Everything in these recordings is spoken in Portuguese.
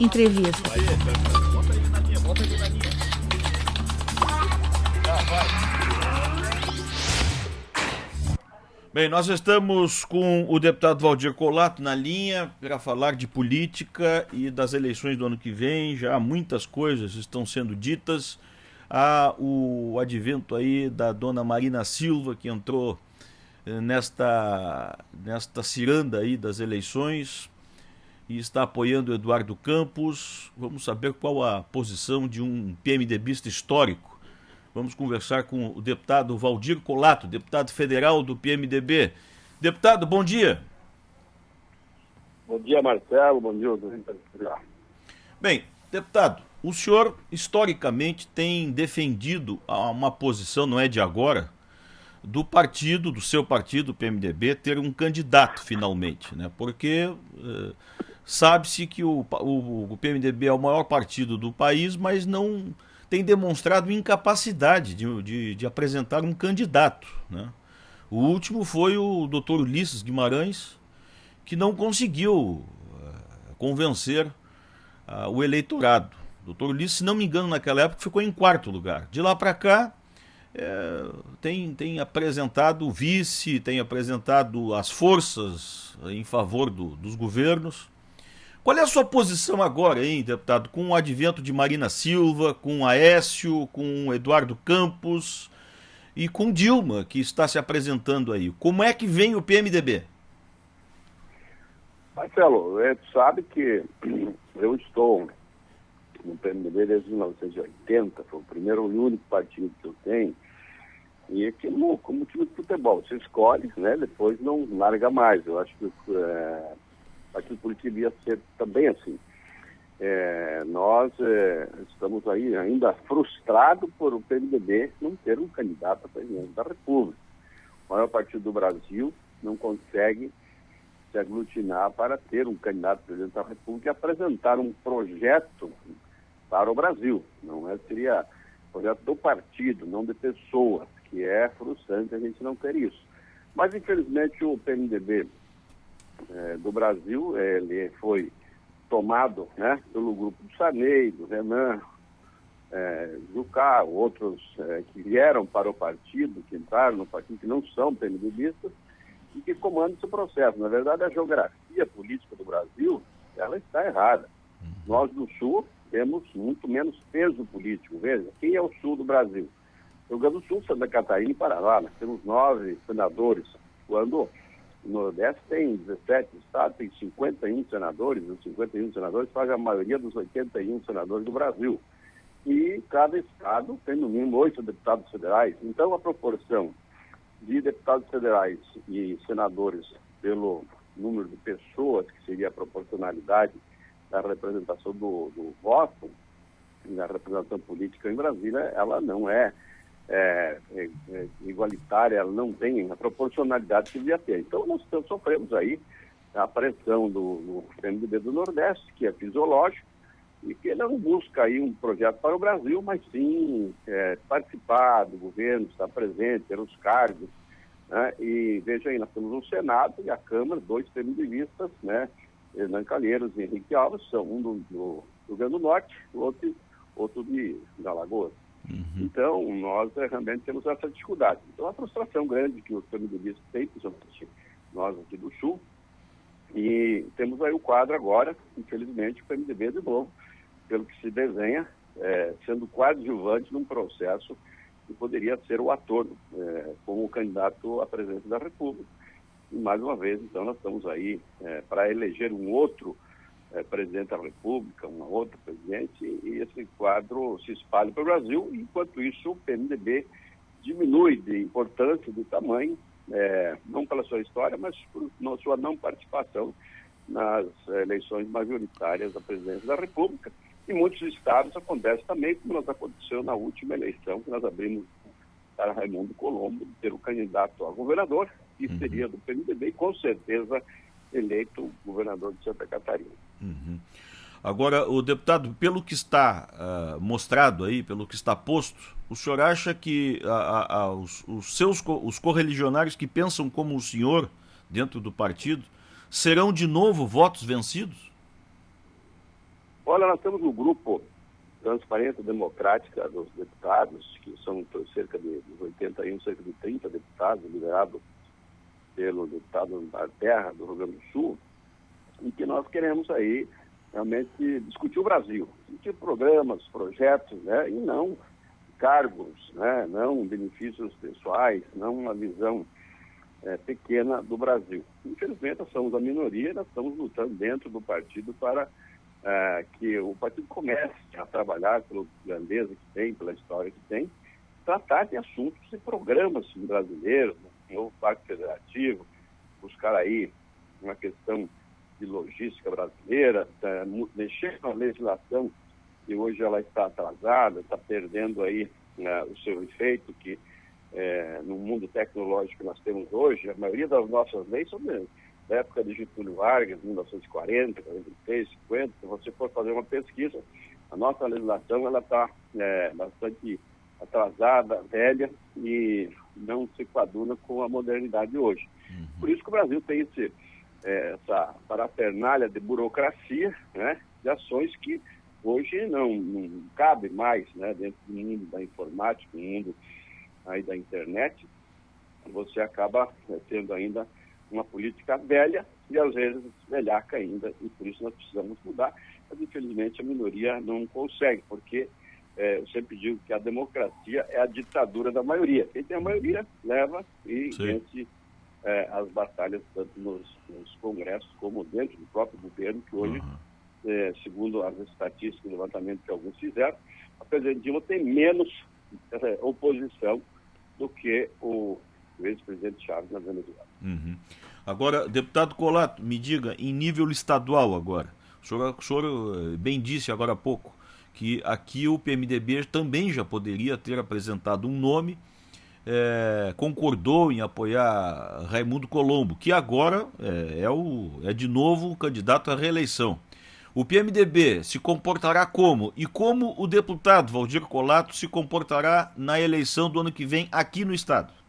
entrevista. Bota ele na linha, bota ele na linha. Vai. Bem, nós estamos com o deputado Valdir Colato na linha para falar de política e das eleições do ano que vem. Já muitas coisas estão sendo ditas. Há o advento aí da dona Marina Silva, que entrou nesta ciranda aí das eleições e está apoiando o Eduardo Campos. Vamos saber qual a posição de um PMDBista histórico. Vamos conversar com o deputado Valdir Colato, deputado federal do PMDB. Deputado, bom dia. Bom dia, Marcelo. Bom dia, Bem, deputado, o senhor historicamente tem defendido uma posição, não é de agora, do seu partido, o PMDB, ter um candidato finalmente, né? Porque sabe-se que o PMDB é o maior partido do país, mas não tem demonstrado incapacidade de apresentar um candidato, né? O último foi o doutor Ulisses Guimarães, que não conseguiu convencer o eleitorado. O doutor Ulisses, se não me engano, naquela época ficou em 4º lugar. De lá para cá, tem apresentado o vice, tem apresentado as forças em favor dos governos. Qual é a sua posição agora, hein, deputado, com o advento de Marina Silva, com Aécio, com Eduardo Campos e com Dilma, que está se apresentando aí? Como é que vem o PMDB? Marcelo, tu sabe que eu estou no PMDB desde 1980, foi o primeiro e único partido que eu tenho, e aqui como time de futebol, você escolhe, né, depois não larga mais. Eu acho que o partido político devia ser também assim. Nós estamos aí ainda frustrados por o PMDB não ter um candidato a presidente da República. O maior partido do Brasil não consegue se aglutinar para ter um candidato a presidente da República e apresentar um projeto para o Brasil. Seria projeto do partido, não de pessoas, que é frustrante a gente não ter isso. Mas, infelizmente, o PMDB do Brasil, ele foi tomado, né, pelo grupo do Sarney, do Renan, Jucá, outros que vieram para o partido, que entraram no partido, que não são PMDBistas, e que comandam esse processo. Na verdade, a geografia política do Brasil, ela está errada. Nós do Sul temos muito menos peso político. Veja, quem é o Sul do Brasil? Rio Grande do Sul, Santa Catarina e Paraná. Nós temos 9 senadores, quando o Nordeste tem 17 estados, tem 51 senadores, os 51 senadores fazem a maioria dos 81 senadores do Brasil. E cada estado tem no mínimo 8 deputados federais. Então a proporção de deputados federais e senadores pelo número de pessoas, que seria a proporcionalidade da representação do voto, na representação política em Brasília, ela não é igualitária, ela não tem a proporcionalidade que devia ter. Então nós sofremos aí a pressão do PMDB do Nordeste, que é fisiológico, e que não busca aí um projeto para o Brasil, mas sim participar do governo, estar presente, ter os cargos, né? E veja aí, nós temos o Senado e a Câmara, 2 PMDBistas, né? Hernan Calheiros e Henrique Alves, são um do Rio Grande do Norte, outro de Alagoas. Então, nós realmente temos essa dificuldade. Então, a frustração grande que os PMDBistas têm, principalmente nós aqui do Sul, e temos aí o quadro agora, infelizmente, o PMDB de novo, pelo que se desenha, sendo coadjuvante num processo que poderia ser o ator como candidato à presidência da República. E, mais uma vez, então, nós estamos aí para eleger um outro presidente da República, uma outra presidente, e esse quadro se espalha para o Brasil, e, enquanto isso, o PMDB diminui de importância, de tamanho, não pela sua história, mas por sua não participação nas eleições majoritárias da presidência da República. Em muitos estados acontece também, como nos aconteceu na última eleição, que nós abrimos para Raimundo Colombo ter o candidato a governador, que seria do PMDB, e com certeza eleito governador de Santa Catarina. Agora, o deputado, pelo que está mostrado aí, pelo que está posto, o senhor acha que os correligionários que pensam como o senhor dentro do partido serão de novo votos vencidos? Olha, nós temos um grupo Transparência Democrática dos Deputados, que são cerca de 81, cerca de 30 deputados, liderado pelo deputado da Terra, do Rio Grande do Sul, em que nós queremos aí realmente discutir o Brasil, discutir programas, projetos, né, e não cargos, né, não benefícios pessoais, não uma visão pequena do Brasil. Infelizmente, nós somos a minoria, nós estamos lutando dentro do partido para que o partido comece a trabalhar pela grandeza que tem, pela história que tem, tratar de assuntos e programas brasileiros, um novo Pacto Federativo, buscar aí uma questão de logística brasileira, mexer com a legislação que hoje ela está atrasada, está perdendo aí o seu efeito que no mundo tecnológico que nós temos hoje, a maioria das nossas leis são da época de Getúlio Vargas, 1940, 43, 50. Se você for fazer uma pesquisa, a nossa legislação ela está bastante atrasada, velha e não se coaduna com a modernidade de hoje. Por isso que o Brasil tem essa parafernália de burocracia, né, de ações que hoje não cabe mais, né, dentro do mundo da informática, no mundo aí da internet. Você acaba tendo ainda uma política velha e às vezes velhaca ainda, e por isso nós precisamos mudar, mas infelizmente a minoria não consegue, porque eu sempre digo que a democracia é a ditadura da maioria. Quem tem a maioria leva e vence as batalhas tanto nos congressos como dentro do próprio governo, que hoje, segundo as estatísticas do levantamento que alguns fizeram, a presidente Dilma tem menos oposição do que o ex-presidente Chaves na Venezuela. Agora, deputado Colato, me diga, em nível estadual agora, o senhor bem disse agora há pouco que aqui o PMDB também já poderia ter apresentado um nome, concordou em apoiar Raimundo Colombo, que agora é de novo o candidato à reeleição. O PMDB se comportará como? E como o deputado Valdir Colato se comportará na eleição do ano que vem aqui no estado?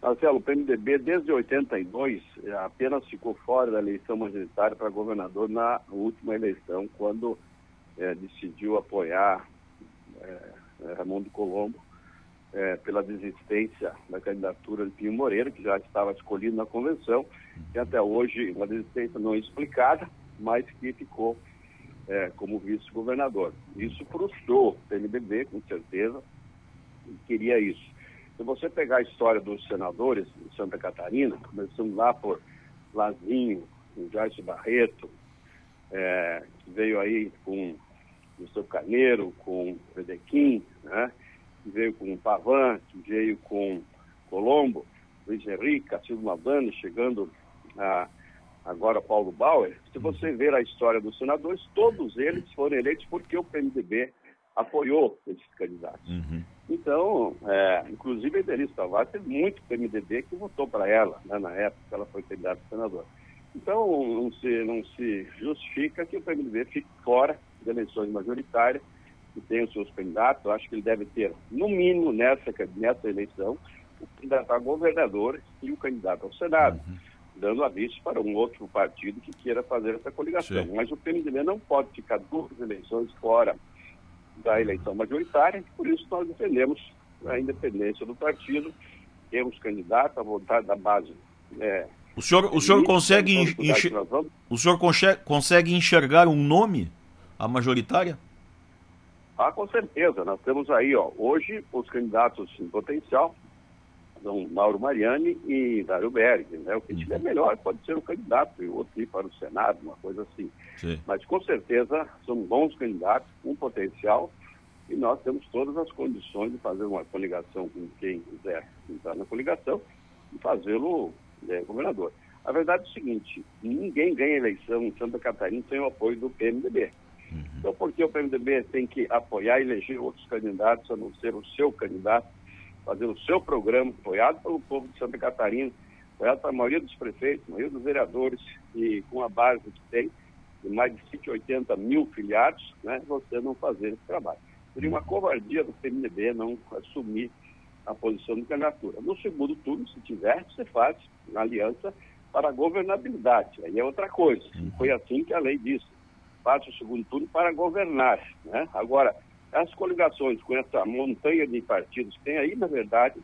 Marcelo, o PMDB desde 82 apenas ficou fora da eleição majoritária para governador na última eleição, quando decidiu apoiar Raimundo Colombo pela desistência da candidatura de Pinho Moreira, que já estava escolhido na convenção, e até hoje uma desistência não explicada, mas que ficou como vice-governador. Isso frustrou o PMDB, com certeza, e queria isso. Se você pegar a história dos senadores de Santa Catarina, começando lá por Lazinho, com Joyce Barreto, que veio aí com o seu Carneiro, com Fedequim, né? Que veio com Pavan, que veio com Colombo, Luiz Henrique, Cacildo Maldani, chegando agora Paulo Bauer. Se você ver a história dos senadores, todos eles foram eleitos porque o PMDB apoiou esses candidatos. Então, inclusive a Denise Tavares teve muito PMDB que votou para ela, né, na época que ela foi candidata a senadora. Então, não se justifica que o PMDB fique fora de eleições majoritárias, que tem os seus candidatos. Eu acho que ele deve ter, no mínimo, nessa eleição, o candidato a governador e o candidato ao Senado, dando aviso para um outro partido que queira fazer essa coligação. Mas o PMDB não pode ficar 2 eleições fora da eleição majoritária, por isso nós defendemos a independência do partido, temos candidato à vontade da base. O senhor consegue enxergar um nome à majoritária? Com certeza. Nós temos aí, hoje, os candidatos em potencial são Mauro Mariani e Dário Berg, né? O que tiver melhor pode ser o candidato e o outro ir para o Senado, uma coisa assim. Mas, com certeza, são bons candidatos, com potencial, e nós temos todas as condições de fazer uma coligação com quem quiser entrar na coligação e fazê-lo governador. A verdade é o seguinte: ninguém ganha eleição em Santa Catarina sem o apoio do PMDB. Então, por que o PMDB tem que apoiar e eleger outros candidatos, a não ser o seu candidato, fazer o seu programa, apoiado pelo povo de Santa Catarina, apoiado pela maioria dos prefeitos, maioria dos vereadores, e com a base que tem, de mais de 180 mil filiados, né, você não fazer esse trabalho. Seria uma covardia do PMDB não assumir a posição de candidatura. No segundo turno, se tiver, você faz uma aliança para a governabilidade. Aí é outra coisa. Foi assim que a lei disse. faça o segundo turno para governar, né? Agora, as coligações com essa montanha de partidos que tem aí, na verdade,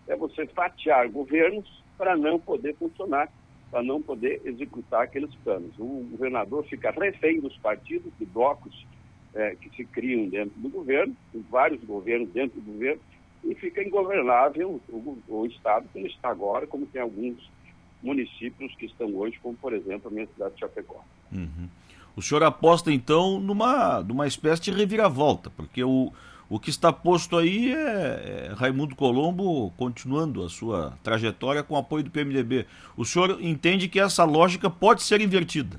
é você fatiar governos para não poder funcionar, para não poder executar aqueles planos. O governador fica refém dos partidos, de blocos que se criam dentro do governo, tem vários governos dentro do governo, e fica ingovernável o Estado como está agora, como tem alguns municípios que estão hoje, como, por exemplo, a minha cidade de Chapecó. Uhum. O senhor aposta, então, numa espécie de reviravolta, porque o que está posto aí é Raimundo Colombo continuando a sua trajetória com apoio do PMDB. O senhor entende que essa lógica pode ser invertida?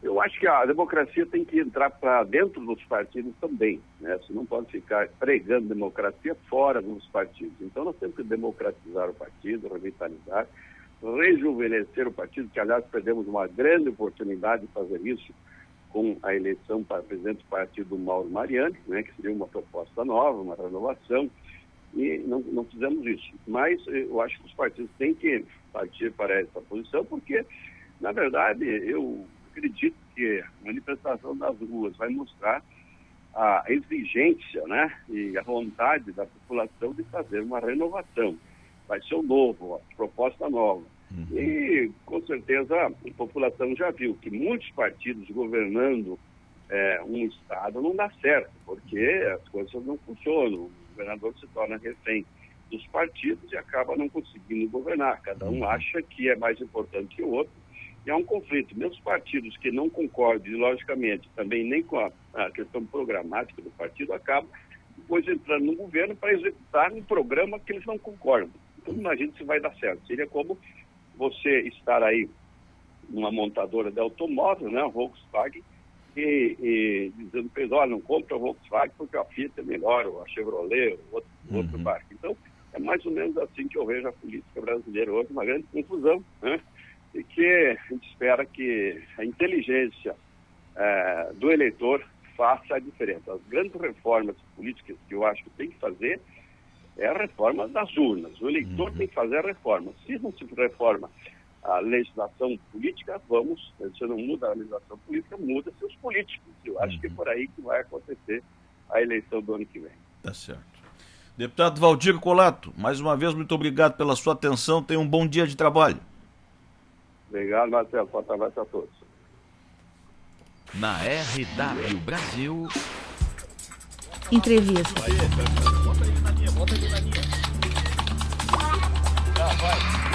Eu acho que a democracia tem que entrar para dentro dos partidos também, né? Você não pode ficar pregando democracia fora dos partidos. Então nós temos que democratizar o partido, revitalizar, rejuvenescer o partido, que aliás perdemos uma grande oportunidade de fazer isso com a eleição para presidente do partido do Mauro Mariani, né, que seria uma proposta nova, uma renovação, e não fizemos isso. Mas eu acho que os partidos têm que partir para essa posição, porque, na verdade, eu acredito que a manifestação das ruas vai mostrar a exigência, né, e a vontade da população de fazer uma renovação. Vai ser o novo, a proposta nova. E, com certeza, a população já viu que muitos partidos governando um Estado não dá certo, porque as coisas não funcionam. O governador se torna refém dos partidos e acaba não conseguindo governar. Cada um acha que é mais importante que o outro. E há um conflito. Mesmo os partidos que não concordam, logicamente, também nem com a questão programática do partido, acabam depois entrando no governo para executar um programa que eles não concordam. Então, imagina se vai dar certo. Seria como você estar aí numa montadora de automóvel, né, a Volkswagen, e dizendo para eles, olha, não compra a Volkswagen porque a Fiat é melhor, ou a Chevrolet, ou outro barco. Então, é mais ou menos assim que eu vejo a política brasileira hoje, uma grande confusão, né, e que a gente espera que a inteligência do eleitor faça a diferença. As grandes reformas políticas que eu acho que tem que fazer é a reforma das urnas. O eleitor tem que fazer a reforma. Se não se reforma a legislação política, se não muda a legislação política, muda-se os políticos. Eu acho que é por aí que vai acontecer a eleição do ano que vem. Tá certo. Deputado Valdir Colato, mais uma vez, muito obrigado pela sua atenção. Tenha um bom dia de trabalho. Obrigado, Marcelo. Forte abraço a todos. Na RW Brasil... Entrevista. Bota ele na linha. Vai.